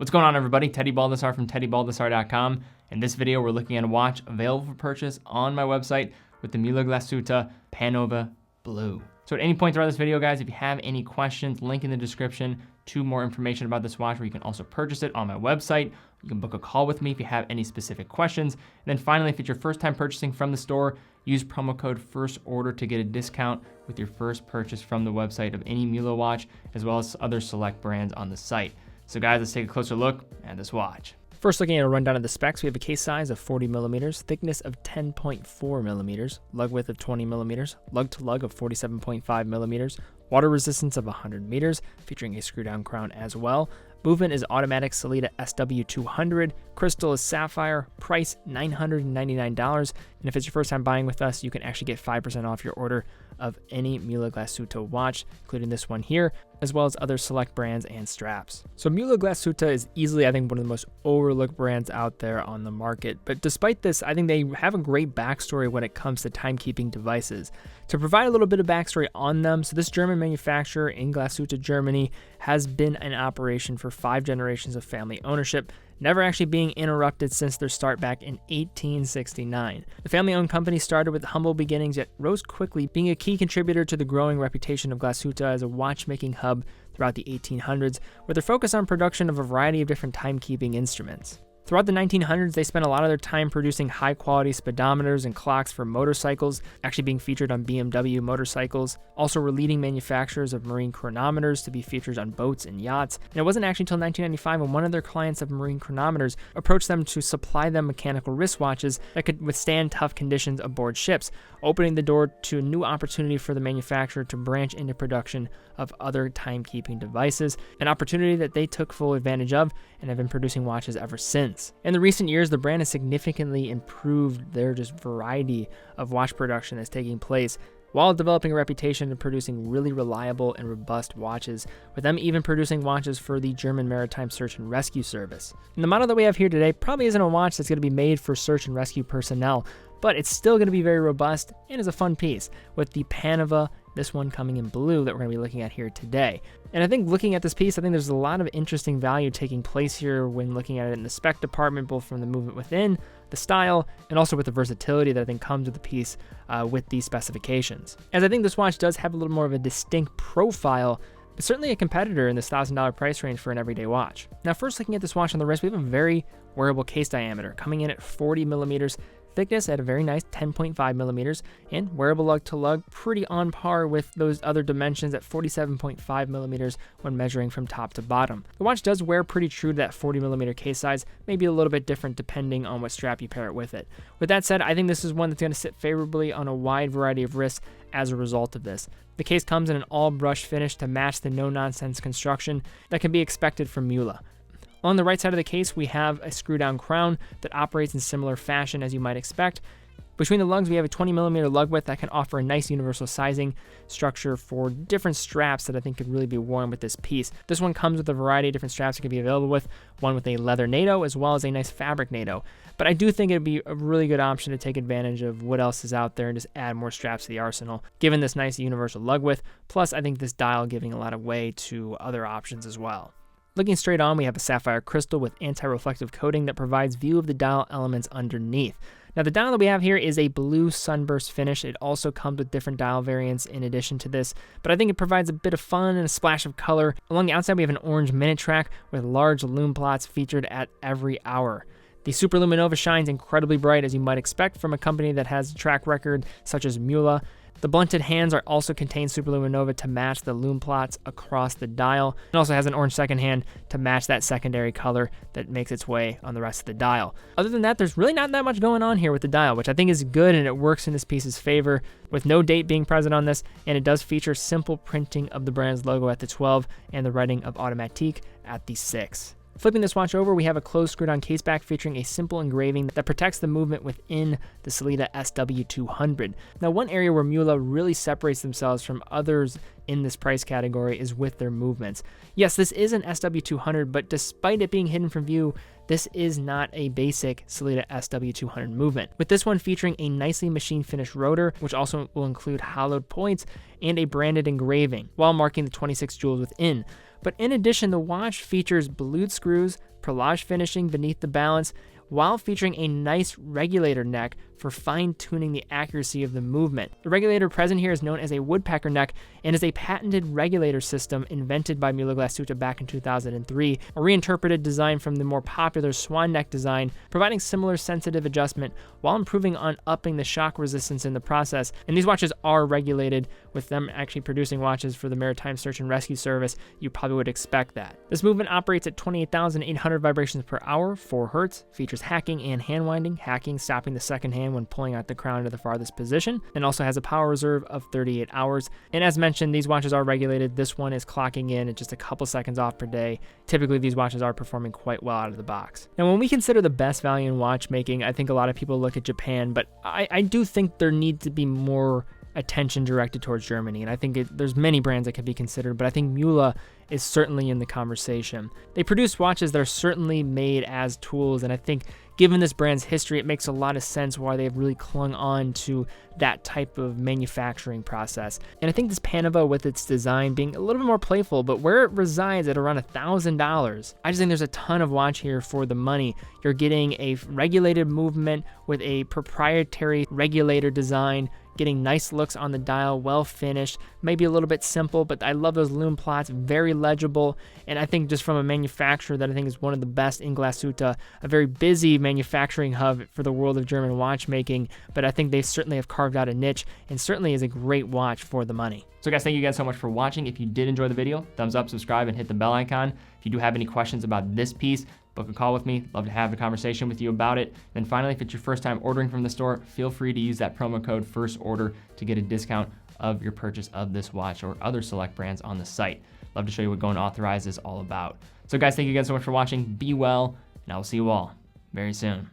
What's going on, everybody? Teddy Baldassarre from teddybaldassarre.com. In this video, we're looking at a watch available for purchase on my website with the Muhle Glashutte Panova Blue. So at any point throughout this video, guys, if you have any questions, link in the description to more information about this watch, where you can also purchase it on my website. You can book a call with me if you have any specific questions. And then finally, if it's your first time purchasing from the store, use promo code FIRSTORDER to get a discount with your first purchase from the website of any Muhle watch, as well as other select brands on the site. So guys, let's take a closer look at this watch. First, looking at a rundown of the specs, we have a case size of 40 millimeters, thickness of 10.4 millimeters, lug width of 20 millimeters, lug to lug of 47.5 millimeters, water resistance of 100 meters, featuring a screw down crown as well. Movement is automatic Sellita SW200, crystal is sapphire, price $999, and if it's your first time buying with us, you can actually get 5% off your order of any Muhle Glashutte watch, including this one here, as well as other select brands and straps. So Muhle Glashutte is easily, I think, one of the most overlooked brands out there on the market, but despite this, I think they have a great backstory when it comes to timekeeping devices. To provide a little bit of backstory on them, so this German manufacturer in Glashutte, Germany, has been in operation for 5 generations of family ownership, never actually being interrupted since their start back in 1869. The family-owned company started with humble beginnings, yet rose quickly, being a key contributor to the growing reputation of Glashutte as a watchmaking hub throughout the 1800s, with their focus on production of a variety of different timekeeping instruments. Throughout the 1900s, they spent a lot of their time producing high-quality speedometers and clocks for motorcycles, actually being featured on BMW motorcycles. Also were leading manufacturers of marine chronometers to be featured on boats and yachts. And it wasn't actually until 1995 when one of their clients of marine chronometers approached them to supply them mechanical wristwatches that could withstand tough conditions aboard ships, opening the door to a new opportunity for the manufacturer to branch into production of other timekeeping devices, an opportunity that they took full advantage of and have been producing watches ever since. In the recent years, the brand has significantly improved their variety of watch production that's taking place, while developing a reputation of producing really reliable and robust watches, with them even producing watches for the German Maritime Search and Rescue Service. And the model that we have here today probably isn't a watch that's going to be made for search and rescue personnel, but it's still going to be very robust and is a fun piece, with the Panova, this one coming in blue, that we're going to be looking at here today. And I think looking at this piece, I think there's a lot of interesting value taking place here when looking at it in the spec department, both from the movement within, the style, and also with the versatility that I think comes with the piece with these specifications. As I think this watch does have a little more of a distinct profile, but certainly a competitor in this $1,000 price range for an everyday watch. Now, first looking at this watch on the wrist, we have a very wearable case diameter, coming in at 40 millimeters, thickness at a very nice 10.5 millimeters, and wearable lug to lug pretty on par with those other dimensions at 47.5 millimeters when measuring from top to bottom. The watch does wear pretty true to that 40 millimeter case size, maybe a little bit different depending on what strap you pair it with it. With that said, I think this is one that's going to sit favorably on a wide variety of wrists as a result of this. The case comes in an all brushed finish to match the no-nonsense construction that can be expected from Muhle. On the right side of the case, we have a screw-down crown that operates in similar fashion as you might expect. Between the lugs, we have a 20 millimeter lug width that can offer a nice universal sizing structure for different straps that I think could really be worn with this piece. This one comes with a variety of different straps it can be available with, one with a leather NATO as well as a nice fabric NATO. But I do think it'd be a really good option to take advantage of what else is out there and just add more straps to the arsenal, given this nice universal lug width. Plus, I think this dial giving a lot of way to other options as well. Looking straight on, we have a sapphire crystal with anti-reflective coating that provides view of the dial elements underneath. Now, the dial that we have here is a blue sunburst finish. It also comes with different dial variants in addition to this, but I think it provides a bit of fun and a splash of color. Along the outside, we have an orange minute track with large lume plots featured at every hour. The Superluminova shines incredibly bright, as you might expect from a company that has a track record such as Muhle. The blunted hands are also contain Superluminova to match the lume plots across the dial. It also has an orange second hand to match that secondary color that makes its way on the rest of the dial. Other than that, there's really not that much going on here with the dial, which I think is good, and it works in this piece's favor, with no date being present on this, and it does feature simple printing of the brand's logo at the 12 and the writing of Automatique at the 6. Flipping this watch over, we have a closed screw-down case back featuring a simple engraving that protects the movement within the Sellita SW200. Now, one area where Muhle really separates themselves from others in this price category is with their movements. Yes, this is an SW200, but despite it being hidden from view, this is not a basic Sellita SW200 movement, with this one featuring a nicely machine finished rotor, which also will include hollowed points and a branded engraving, while marking the 26 jewels within. But in addition, the watch features blued screws, perlage finishing beneath the balance, while featuring a nice regulator neck for fine-tuning the accuracy of the movement. The regulator present here is known as a woodpecker neck and is a patented regulator system invented by Muhle Glashutte back in 2003, a reinterpreted design from the more popular swan neck design, providing similar sensitive adjustment while improving on upping the shock resistance in the process. And these watches are regulated, with them actually producing watches for the Maritime Search and Rescue Service. You probably would expect that. This movement operates at 28,800 vibrations per hour, 4 Hertz, features hacking and hand winding, hacking stopping the second hand when pulling out the crown to the farthest position, and also has a power reserve of 38 hours. And as mentioned, these watches are regulated. This one is clocking in at just a couple seconds off per day. Typically, these watches are performing quite well out of the box. Now, when we consider the best value in watchmaking, I think a lot of people look at Japan, but I do think there needs to be more attention directed towards Germany, and I think there's many brands that could be considered, but I think Muhle is certainly in the conversation. They produce watches that are certainly made as tools, and I think given this brand's history, it makes a lot of sense why they've really clung on to that type of manufacturing process. And I think this Panova, with its design being a little bit more playful, but where it resides at around $1,000, I just think there's a ton of watch here for the money. You're getting a regulated movement with a proprietary regulator design, getting nice looks on the dial, well finished, maybe a little bit simple, but I love those lume plots, very legible. And I think just from a manufacturer that I think is one of the best in Glashutte, a very busy manufacturing hub for the world of German watchmaking, but I think they certainly have carved out a niche and certainly is a great watch for the money. So guys, thank you guys so much for watching. If you did enjoy the video, thumbs up, subscribe, and hit the bell icon. If you do have any questions about this piece, book a call with me. Love to have a conversation with you about it. And finally, if it's your first time ordering from the store, feel free to use that promo code FIRSTORDER to get a discount of your purchase of this watch or other select brands on the site. Love to show you what going authorized is all about. So guys, thank you guys so much for watching. Be well, and I will see you all very soon.